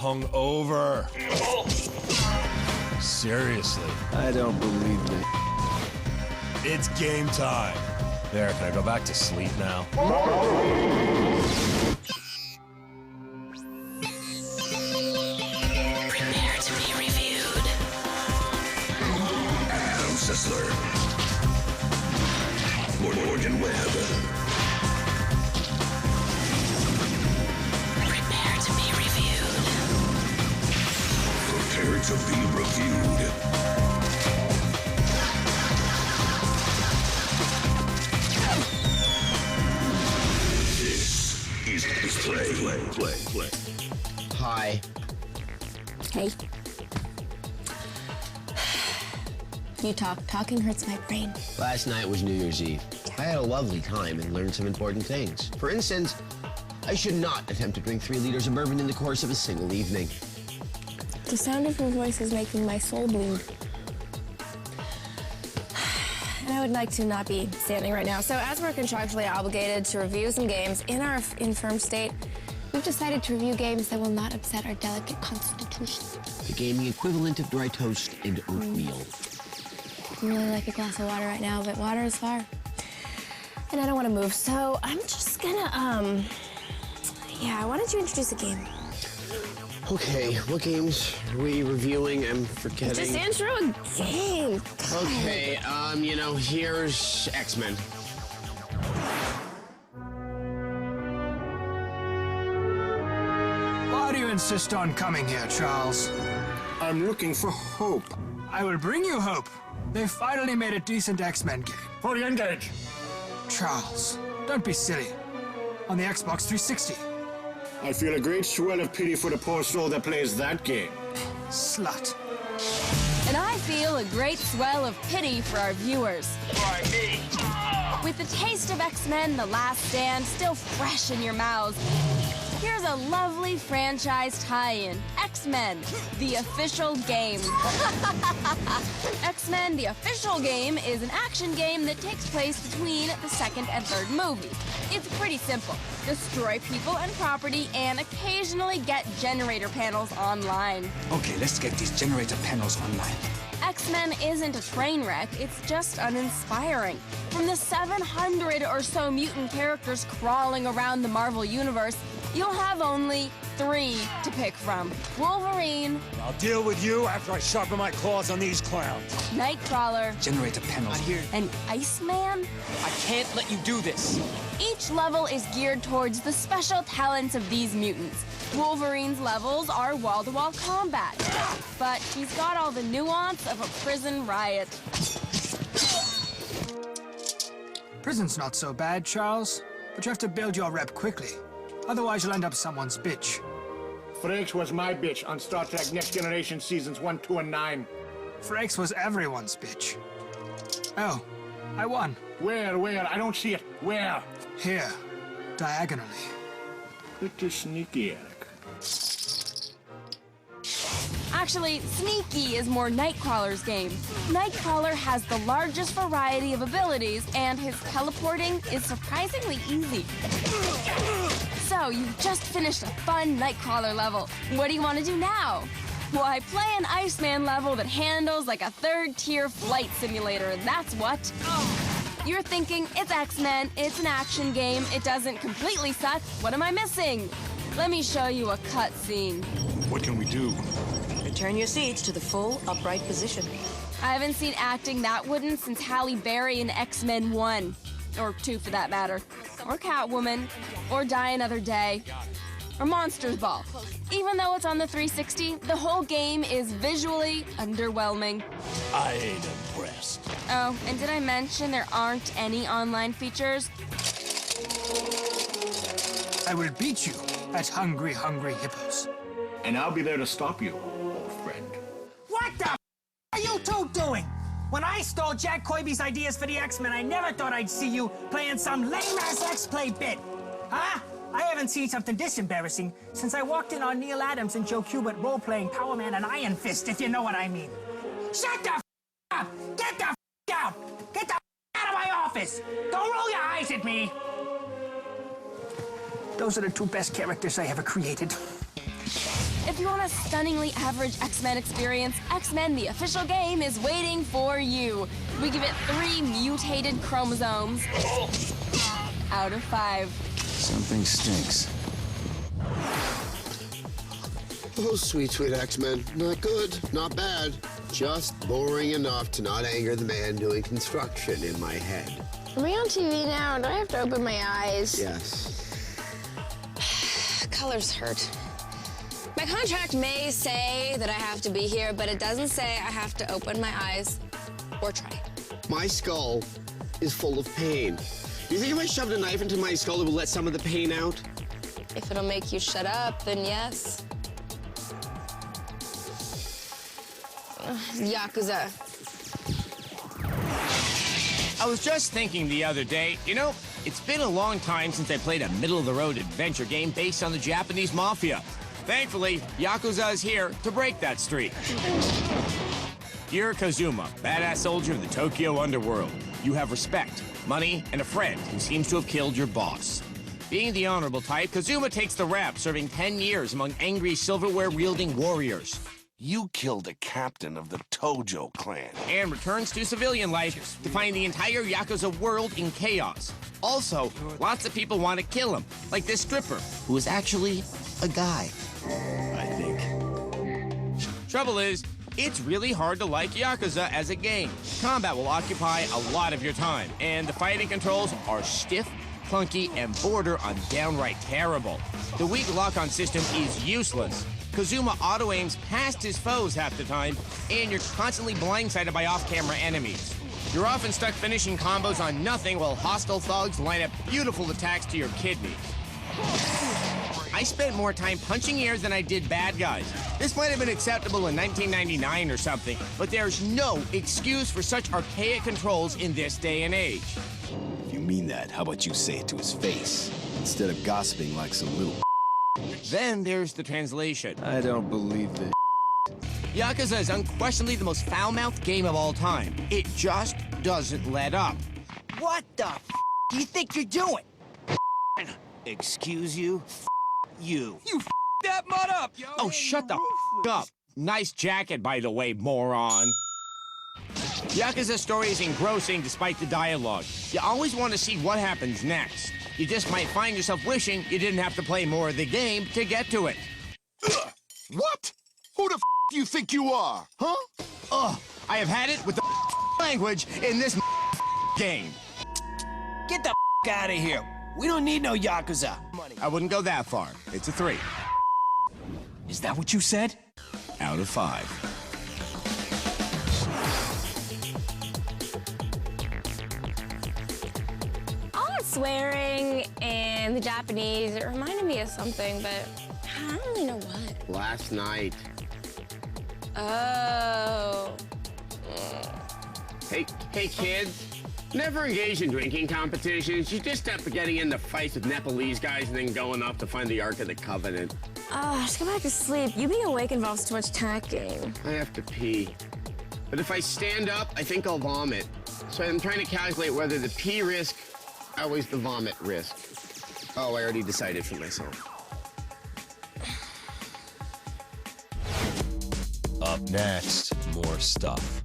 hungover. Seriously. I don't believe it. It's game time. There, can I go back to sleep now? Prepare to be reviewed. Adam Sessler. Morgan Webb. Prepare to be reviewed. Prepare to be reviewed. This is Play. Hi. Hey. You talk. Talking hurts my brain. Last night was New Year's Eve. I had a lovely time and learned some important things. For instance, I should not attempt to drink 3 liters of bourbon in the course of a single evening. The sound of your voice is making my soul bleed. And I would like to not be standing right now. So as we're contractually obligated to review some games in our infirm state, we've decided to review games that will not upset our delicate constitution. The gaming equivalent of dry toast and oatmeal. I really like a glass of water right now, but water is far. And I don't want to move, so I'm just gonna, yeah, why don't you introduce a game? Okay, what games are we reviewing? I'm forgetting. Just intro a game. God. Okay, here's X-Men. Why do you insist on coming here, Charles? I'm looking for hope. I will bring you hope. They finally made a decent X-Men game. Fully engage. Charles, don't be silly. On the Xbox 360. I feel a great swell of pity for the poor soul that plays that game. Slut. And I feel a great swell of pity for our viewers. Why me? With the taste of X-Men: The Last Stand still fresh in your mouths, here's a lovely franchise tie-in. X-Men, the official game. X-Men, the official game is an action game that takes place between the second and third movies. It's pretty simple. Destroy people and property and occasionally get generator panels online. Okay, let's get these generator panels online. X-Men isn't a train wreck, it's just uninspiring. From the 700 or so mutant characters crawling around the Marvel Universe, you'll have only 3 to pick from. Wolverine. I'll deal with you after I sharpen my claws on these clowns. Nightcrawler. Generator panels here. And Iceman? I can't let you do this. Each level is geared towards the special talents of these mutants. Wolverine's levels are wall-to-wall combat, but he's got all the nuance of a prison riot. Prison's not so bad, Charles, but you have to build your rep quickly. Otherwise, you'll end up someone's bitch. Frakes was my bitch on Star Trek Next Generation Seasons 1, 2, and 9. Frakes was everyone's bitch. Oh, I won. Where? I don't see it. Where? Here, diagonally. Pretty sneaky, Eric. Actually, Sneaky is more Nightcrawler's game. Nightcrawler has the largest variety of abilities, and his teleporting is surprisingly easy. So, you've just finished a fun Nightcrawler level. What do you want to do now? Why, play an Iceman level that handles like a third-tier flight simulator, that's what. You're thinking, it's X-Men, it's an action game, it doesn't completely suck, what am I missing? Let me show you a cutscene. What can we do? Return your seats to the full upright position. I haven't seen acting that wooden since Halle Berry in X-Men 1. Or 2 for that matter. Or Catwoman. Or Die Another Day. Or Monsters Ball. Even though it's on the 360, the whole game is visually underwhelming. I ain't impressed. Oh, and did I mention there aren't any online features? I will beat you at Hungry Hippos. And I'll be there to stop you, old friend. What the are you two doing? When I stole Jack Kirby's ideas for the X-Men, I never thought I'd see you playing some lame-ass X-Play bit. Huh? I haven't seen something this embarrassing since I walked in on Neil Adams and Joe Kubert role-playing Power Man and Iron Fist, if you know what I mean. Shut the up! Get the out! Get the out of my office! Don't roll your eyes at me! Those are the 2 best characters I ever created. If you want a stunningly average X-Men experience, X-Men the official game is waiting for you. We give it 3 mutated chromosomes out of 5. Something stinks. Oh, sweet, sweet X-Men. Not good, not bad. Just boring enough to not anger the man doing construction in my head. Are we on TV now? Do I have to open my eyes? Yes. Colors hurt. My contract may say that I have to be here, but it doesn't say I have to open my eyes or try. My skull is full of pain. Do you think if I shoved a knife into my skull, it would let some of the pain out? If it'll make you shut up, then yes. Yakuza. I was just thinking the other day, you know, it's been a long time since I played a middle-of-the-road adventure game based on the Japanese mafia. Thankfully, Yakuza is here to break that streak. You're Kazuma, badass soldier of the Tokyo underworld. You have respect, money, and a friend who seems to have killed your boss. Being the honorable type, Kazuma takes the rap, serving 10 years among angry silverware-wielding warriors. You killed a captain of the Tojo clan. And returns to civilian life to find the entire Yakuza world in chaos. Also, lots of people want to kill him, like this stripper, who is actually a guy, I think. Trouble is, it's really hard to like Yakuza as a game. Combat will occupy a lot of your time, and the fighting controls are stiff, clunky, and border on downright terrible. The weak lock-on system is useless. Kazuma auto-aims past his foes half the time, and you're constantly blindsided by off-camera enemies. You're often stuck finishing combos on nothing while hostile thugs line up beautiful attacks to your kidneys. I spent more time punching ears than I did bad guys. This might have been acceptable in 1999 or something, but there's no excuse for such archaic controls in this day and age. If you mean that, how about you say it to his face, instead of gossiping like some little. Then there's the translation. I don't believe this. Yakuza is unquestionably the most foul-mouthed game of all time. It just doesn't let up. What the do you think you're doing? Excuse you? You. You that mud up, yo! Oh, shut the up. Nice jacket, by the way, moron. Yakuza's story is engrossing despite the dialogue. You always want to see what happens next. You just might find yourself wishing you didn't have to play more of the game to get to it. What? Who the do you think you are, huh? Ugh, I have had it with the language in this game. Get the out of here. We don't need no Yakuza. I wouldn't go that far. It's a 3. Is that what you said? Out of 5. All that swearing and the Japanese, it reminded me of something, but I don't really know what. Last night. Oh. Hey, kids. Never engage in drinking competitions. You just end up getting into fights with Nepalese guys and then going off to find the Ark of the Covenant. Just go back to sleep. You being awake involves too much tacking. I have to pee. But if I stand up, I think I'll vomit. So I'm trying to calculate whether the pee risk outweighs the vomit risk. Oh, I already decided for myself. Up next, more stuff.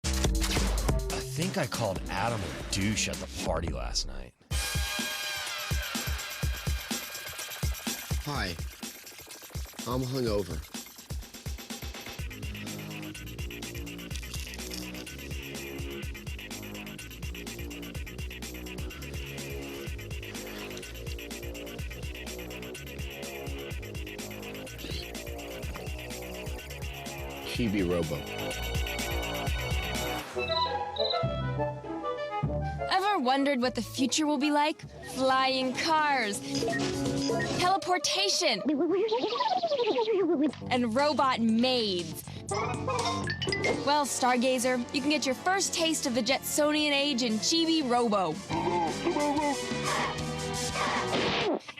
I think I called Adam a douche at the party last night. Hi. I'm hungover. Chibi Robo. Ever wondered what the future will be like? Flying cars, teleportation, and robot maids. Well, Stargazer, you can get your first taste of the Jetsonian age in Chibi Robo.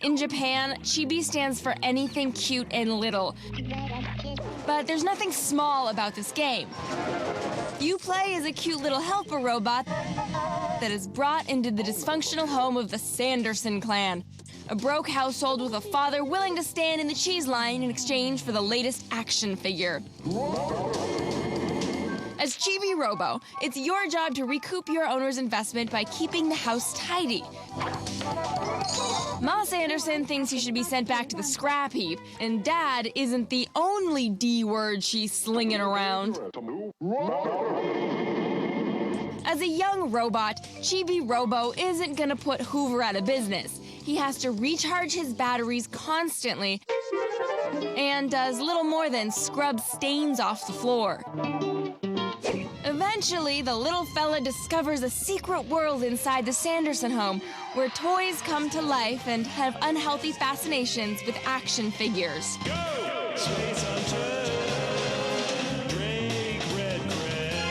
In Japan, Chibi stands for anything cute and little. But there's nothing small about this game. You play as a cute little helper robot that is brought into the dysfunctional home of the Sanderson clan. A broke household with a father willing to stand in the cheese line in exchange for the latest action figure. As Chibi Robo, it's your job to recoup your owner's investment by keeping the house tidy. Ma Sanderson thinks he should be sent back to the scrap heap, and Dad isn't the only D word she's slinging around. As a young robot, Chibi Robo isn't gonna put Hoover out of business. He has to recharge his batteries constantly and does little more than scrub stains off the floor. Eventually, the little fella discovers a secret world inside the Sanderson home where toys come to life and have unhealthy fascinations with action figures. Go! Space Hunter, Drake Redcrest.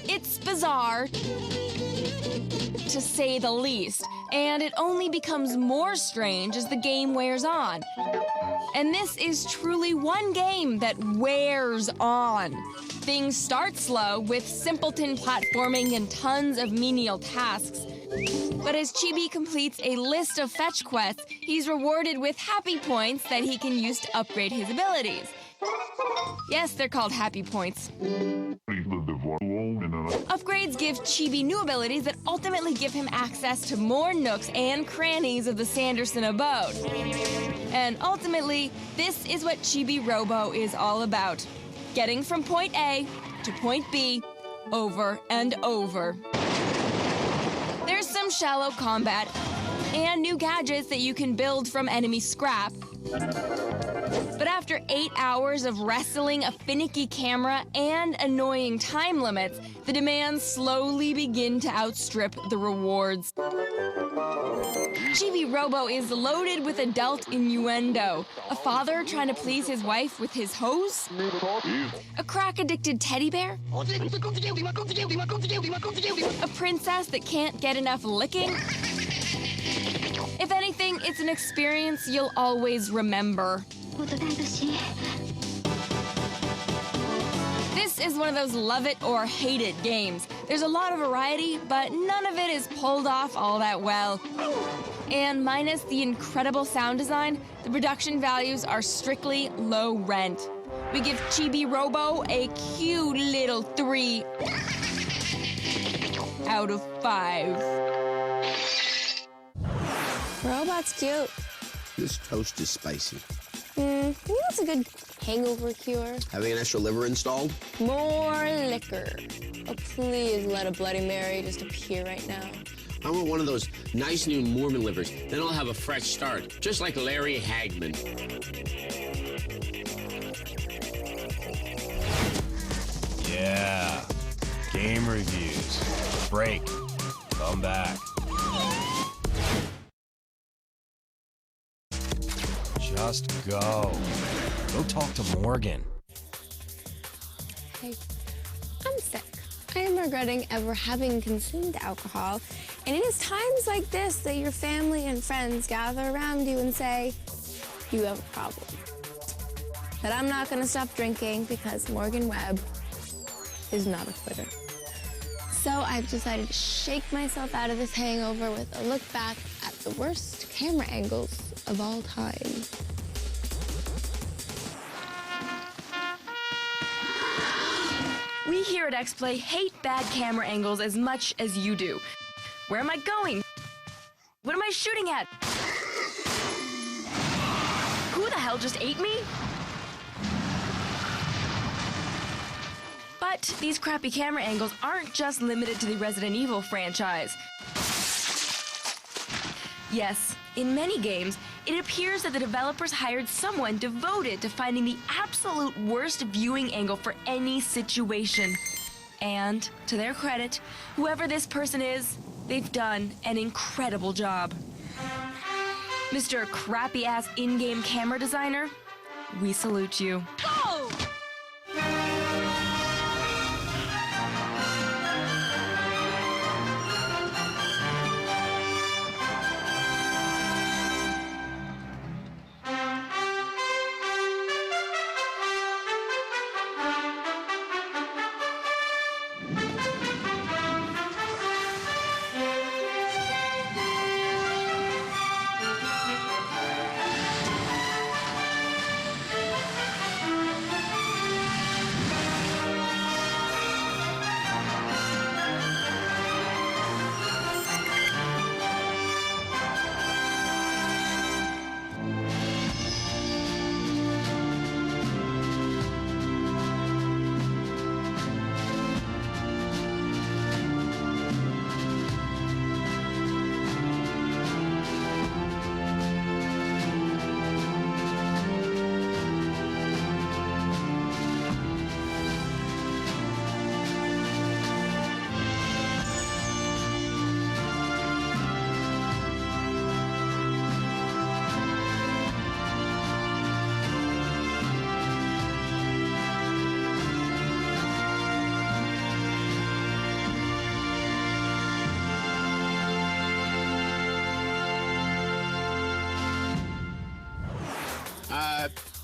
It's bizarre, to say the least, and it only becomes more strange as the game wears on. And this is truly one game that wears on. Things start slow with simpleton platforming and tons of menial tasks. But as Chibi completes a list of fetch quests, he's rewarded with happy points that he can use to upgrade his abilities. Yes, they're called happy points. Upgrades give Chibi new abilities that ultimately give him access to more nooks and crannies of the Sanderson abode. And ultimately, this is what Chibi Robo is all about. Getting from point A to point B over and over. There's some shallow combat and new gadgets that you can build from enemy scrap. But after 8 hours of wrestling a finicky camera and annoying time limits, the demands slowly begin to outstrip the rewards. Chibi Robo is loaded with adult innuendo. A father trying to please his wife with his hose? A crack-addicted teddy bear? A princess that can't get enough licking? If anything, it's an experience you'll always remember. This is one of those love it or hate it games. There's a lot of variety, but none of it is pulled off all that well. And minus the incredible sound design, the production values are strictly low rent. We give Chibi Robo a cute little 3 out of 5. Robot's cute. This toast is spicy. You know what's a good hangover cure? Having an extra liver installed? More liquor. Oh, please let a Bloody Mary just appear right now. I want one of those nice new Mormon livers. Then I'll have a fresh start, just like Larry Hagman. Yeah. Game reviews. Break. Come back. Just go. Go talk to Morgan. Hey, I'm sick. I am regretting ever having consumed alcohol. And it is times like this that your family and friends gather around you and say, you have a problem. But I'm not gonna stop drinking because Morgan Webb is not a quitter. So I've decided to shake myself out of this hangover with a look back at the worst camera angles of all time. We here at X-Play hate bad camera angles as much as you do. Where am I going? What am I shooting at? Who the hell just ate me? But these crappy camera angles aren't just limited to the Resident Evil franchise. Yes, in many games, it appears that the developers hired someone devoted to finding the absolute worst viewing angle for any situation. And, to their credit, whoever this person is, they've done an incredible job. Mr. Crappy-ass in-game camera designer, we salute you. Go!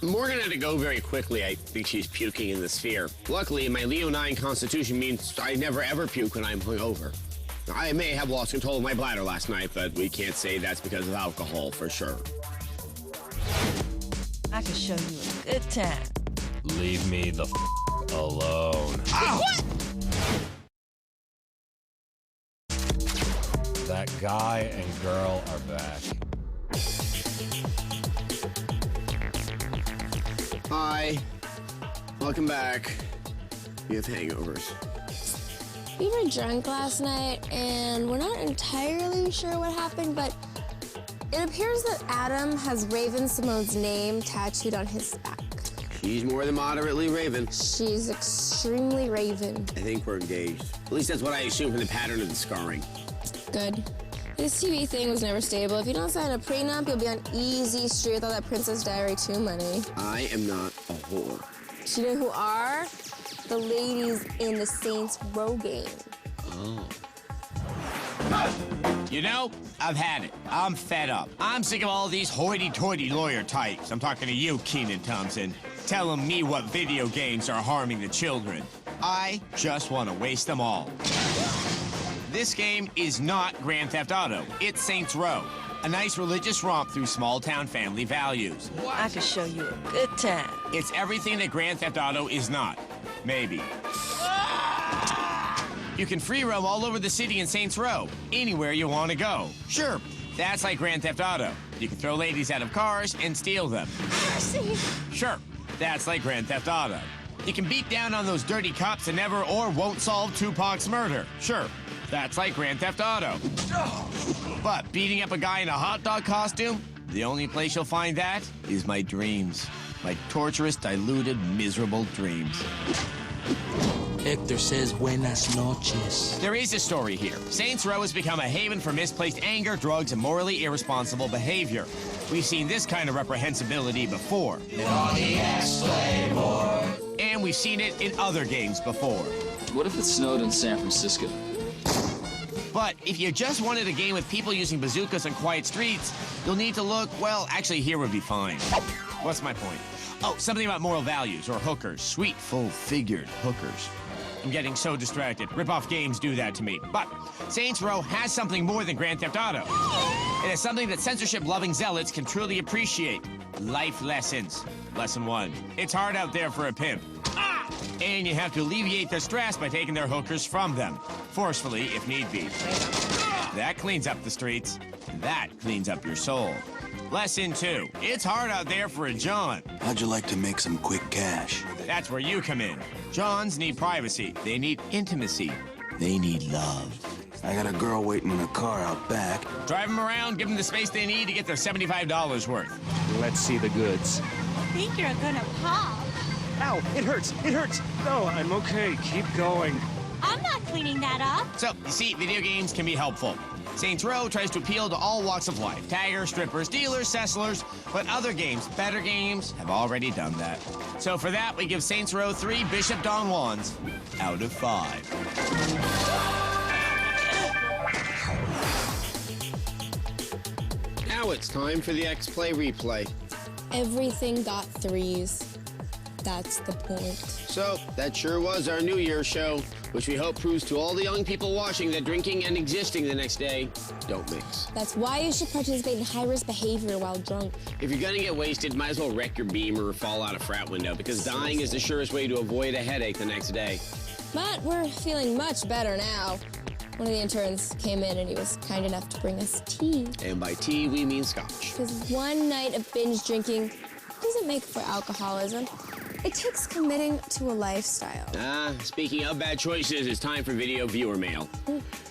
Morgan had to go very quickly. I think she's puking in the sphere. Luckily, my Leo 9 constitution means I never ever puke when I'm hungover. I may have lost control of my bladder last night, but we can't say that's because of alcohol for sure. I can show you a good time. Leave me the alone. Ow! That guy and girl are back. Hi. Welcome back. You have hangovers. We were drunk last night, and we're not entirely sure what happened, but it appears that Adam has Raven Simone's name tattooed on his back. She's more than moderately Raven. She's extremely Raven. I think we're engaged. At least that's what I assume from the pattern of the scarring. Good. This TV thing was never stable. If you don't sign a prenup, you'll be on easy street with all that Princess Diary 2 money. I am not a whore. Do you know who are? The ladies in the Saints Row game. Oh. You know, I've had it. I'm fed up. I'm sick of all these hoity-toity lawyer types. I'm talking to you, Kenan Thompson, telling me what video games are harming the children. I just want to waste them all. This game is not Grand Theft Auto. It's Saints Row, a nice religious romp through small-town family values. I can show you a good time. It's everything that Grand Theft Auto is not. Maybe. You can free roam all over the city in Saints Row, anywhere you want to go. Sure, that's like Grand Theft Auto. You can throw ladies out of cars and steal them. Sure, that's like Grand Theft Auto. You can beat down on those dirty cops that never or won't solve Tupac's murder. Sure, that's like Grand Theft Auto. But beating up a guy in a hot dog costume, the only place you'll find that is my dreams. My torturous, diluted, miserable dreams. Hector says buenas noches. There is a story here. Saints Row has become a haven for misplaced anger, drugs, and morally irresponsible behavior. We've seen this kind of reprehensibility before. And we've seen it in other games before. What if it snowed in San Francisco? But if you just wanted a game with people using bazookas on quiet streets, you'll need to look, well, actually here would be fine. What's my point? Oh, something about moral values or hookers. Sweet, full-figured hookers. I'm getting so distracted. Rip-off games do that to me. But Saints Row has something more than Grand Theft Auto. It has something that censorship-loving zealots can truly appreciate. Life lessons. Lesson 1. It's hard out there for a pimp. And you have to alleviate their stress by taking their hookers from them. Forcefully, if need be. That cleans up the streets. That cleans up your soul. Lesson 2. It's hard out there for a John. How'd you like to make some quick cash? That's where you come in. Johns need privacy. They need intimacy. They need love. I got a girl waiting in a car out back. Drive them around, give them the space they need to get their $75 worth. Let's see the goods. I think you're gonna pop. Ow, it hurts, it hurts. No, I'm okay, keep going. I'm not cleaning that up. So, you see, video games can be helpful. Saints Row tries to appeal to all walks of life. Taggers, strippers, dealers, sesslers. But other games, better games, have already done that. So for that, we give Saints Row 3 Bishop Don Juans out of 5. Now it's time for the X-Play replay. Everything got 3s. That's the point. So, that sure was our New Year's show, which we hope proves to all the young people watching that drinking and existing the next day don't mix. That's why you should participate in high-risk behavior while drunk. If you're gonna get wasted, might as well wreck your Beamer or fall out a frat window, because dying is the surest way to avoid a headache the next day. But we're feeling much better now. One of the interns came in and he was kind enough to bring us tea. And by tea, we mean scotch. Because one night of binge drinking doesn't make for alcoholism. It takes committing to a lifestyle. Speaking of bad choices, it's time for video viewer mail.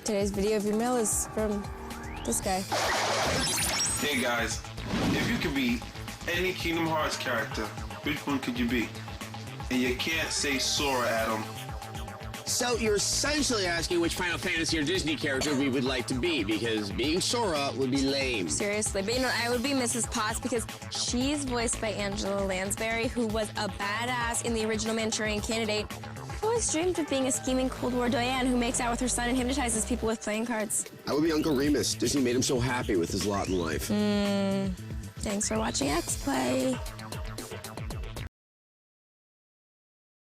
Today's video viewer mail is from this guy. Hey guys, if you could be any Kingdom Hearts character, which one could you be? And you can't say Sora, Adam. So you're essentially asking which Final Fantasy or Disney character we would like to be, because being Sora would be lame. Seriously, but you know, I would be Mrs. Potts because she's voiced by Angela Lansbury, who was a badass in the original Manchurian Candidate. I always dreamed of being a scheming Cold War Diane who makes out with her son and hypnotizes people with playing cards. I would be Uncle Remus. Disney made him so happy with his lot in life. Thanks for watching X-Play.